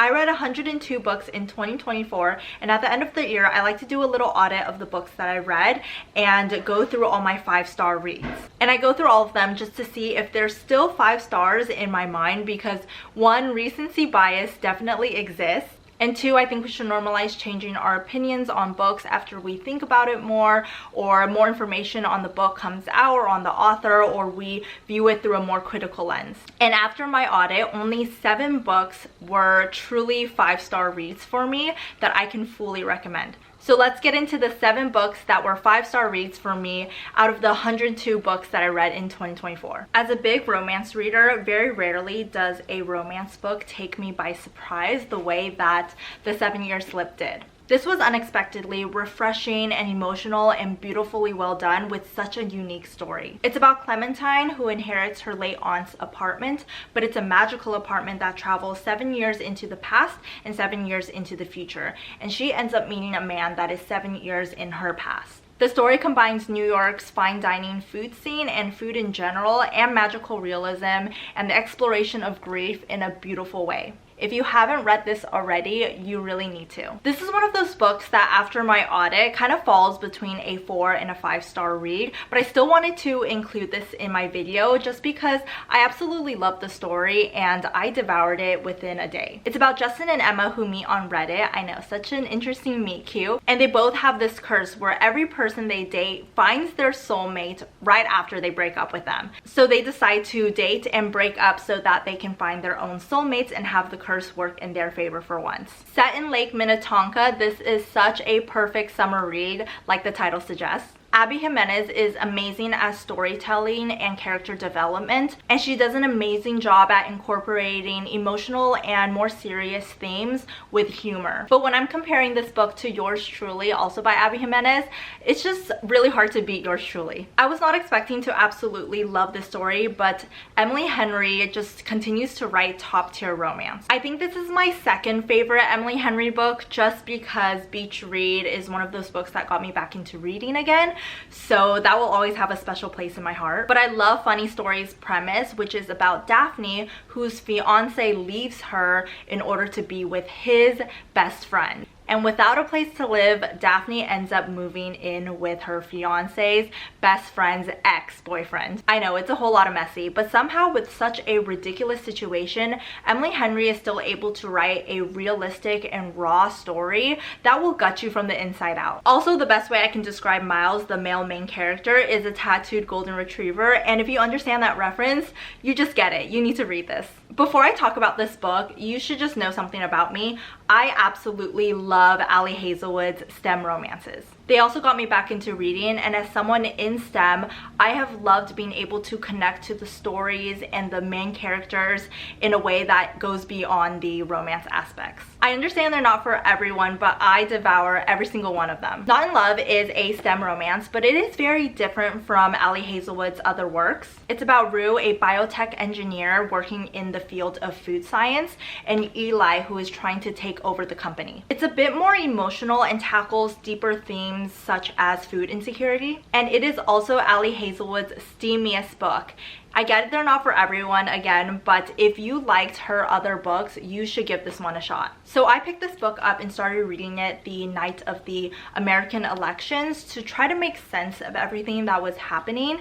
I read 102 books in 2024, and at the end of the year, I like to do a little audit of the books that I read and go through all my 5-star reads. And I go through all of them just to see if there's still 5 stars in my mind, because 1, recency bias definitely exists. And 2, I think we should normalize changing our opinions on books after we think about it more, or more information on the book comes out, or on the author, or we view it through a more critical lens. And after my audit, only 7 books were truly 5-star reads for me that I can fully recommend. So let's get into the 7 books that were 5-star reads for me out of the 102 books that I read in 2024. As a big romance reader, very rarely does a romance book take me by surprise the way that The 7-Year Slip did. This was unexpectedly refreshing and emotional and beautifully well done with such a unique story. It's about Clementine, who inherits her late aunt's apartment, but it's a magical apartment that travels 7 years into the past and 7 years into the future, and she ends up meeting a man that is 7 years in her past. The story combines New York's fine dining food scene and food in general, and magical realism and the exploration of grief in a beautiful way. If you haven't read this already, you really need to. This is one of those books that after my audit kind of falls between a 4 and a 5-star read, but I still wanted to include this in my video just because I absolutely love the story and I devoured it within a day. It's about Justin and Emma who meet on Reddit. I know, such an interesting meet cute. And they both have this curse where every person they date finds their soulmate right after they break up with them. So they decide to date and break up so that they can find their own soulmates and have the curse work in their favor for once. Set in Lake Minnetonka, this is such a perfect summer read, like the title suggests. Abby Jimenez is amazing at storytelling and character development, and she does an amazing job at incorporating emotional and more serious themes with humor. But when I'm comparing this book to Yours Truly, also by Abby Jimenez, it's just really hard to beat Yours Truly. I was not expecting to absolutely love this story, but Emily Henry just continues to write top-tier romance. I think this is my second favorite Emily Henry book just because Beach Read is one of those books that got me back into reading again. So that will always have a special place in my heart. But I love Funny Story's premise, which is about Daphne, whose fiance leaves her in order to be with his best friend. And without a place to live, Daphne ends up moving in with her fiance's best friend's ex-boyfriend. I know, it's a whole lot of messy, but somehow with such a ridiculous situation, Emily Henry is still able to write a realistic and raw story that will gut you from the inside out. Also, the best way I can describe Miles, the male main character, is a tattooed golden retriever, and if you understand that reference, you just get it. You need to read this. Before I talk about this book, you should just know something about me. I absolutely love Ali Hazelwood's STEM romances. They also got me back into reading, and as someone in STEM, I have loved being able to connect to the stories and the main characters in a way that goes beyond the romance aspects. I understand they're not for everyone, but I devour every single one of them. Not in Love is a STEM romance, but it is very different from Ali Hazelwood's other works. It's about Rue, a biotech engineer working in the field of food science, and Eli, who is trying to take over the company. It's a bit more emotional and tackles deeper themes such as food insecurity, and it is also Ali Hazelwood's steamiest book. I get it, they're not for everyone again, but if you liked her other books, you should give this one a shot. So I picked this book up and started reading it the night of the American elections to try to make sense of everything that was happening,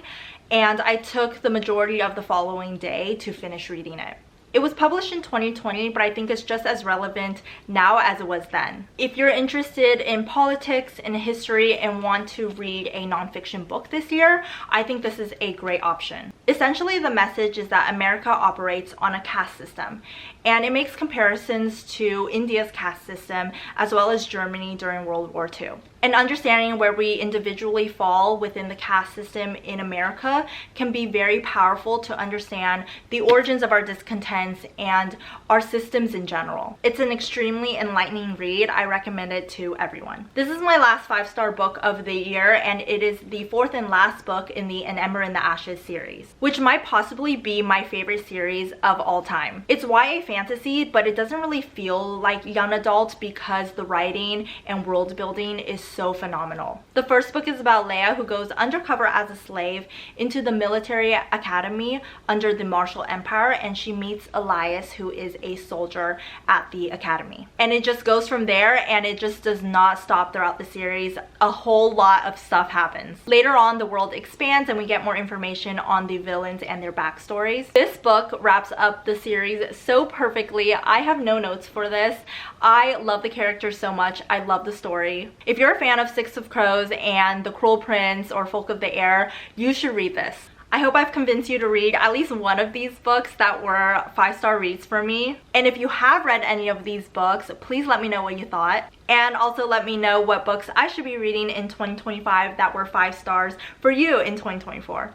and I took the majority of the following day to finish reading it. It was published in 2020, but I think it's just as relevant now as it was then. If you're interested in politics and history and want to read a nonfiction book this year, I think this is a great option. Essentially, the message is that America operates on a caste system, and it makes comparisons to India's caste system as well as Germany during World War II. And understanding where we individually fall within the caste system in America can be very powerful to understand the origins of our discontents and our systems in general. It's an extremely enlightening read. I recommend it to everyone. This is my last 5-star book of the year, and it is the 4th and last book in the An Ember in the Ashes series, which might possibly be my favorite series of all time. It's YA fantasy, but it doesn't really feel like young adult because the writing and world building is so phenomenal. The first book is about Leia, who goes undercover as a slave into the military academy under the Martial Empire, and she meets Elias, who is a soldier at the academy. And it just goes from there, and it just does not stop throughout the series. A whole lot of stuff happens. Later on, the world expands and we get more information on the villains and their backstories. This book wraps up the series so perfectly. I have no notes for this. I love the characters so much. I love the story. If you're a fan of Six of Crows and The Cruel Prince or Folk of the Air, you should read this. I hope I've convinced you to read at least one of these books that were 5-star reads for me. And if you have read any of these books, please let me know what you thought. And also let me know what books I should be reading in 2025 that were 5 stars for you in 2024.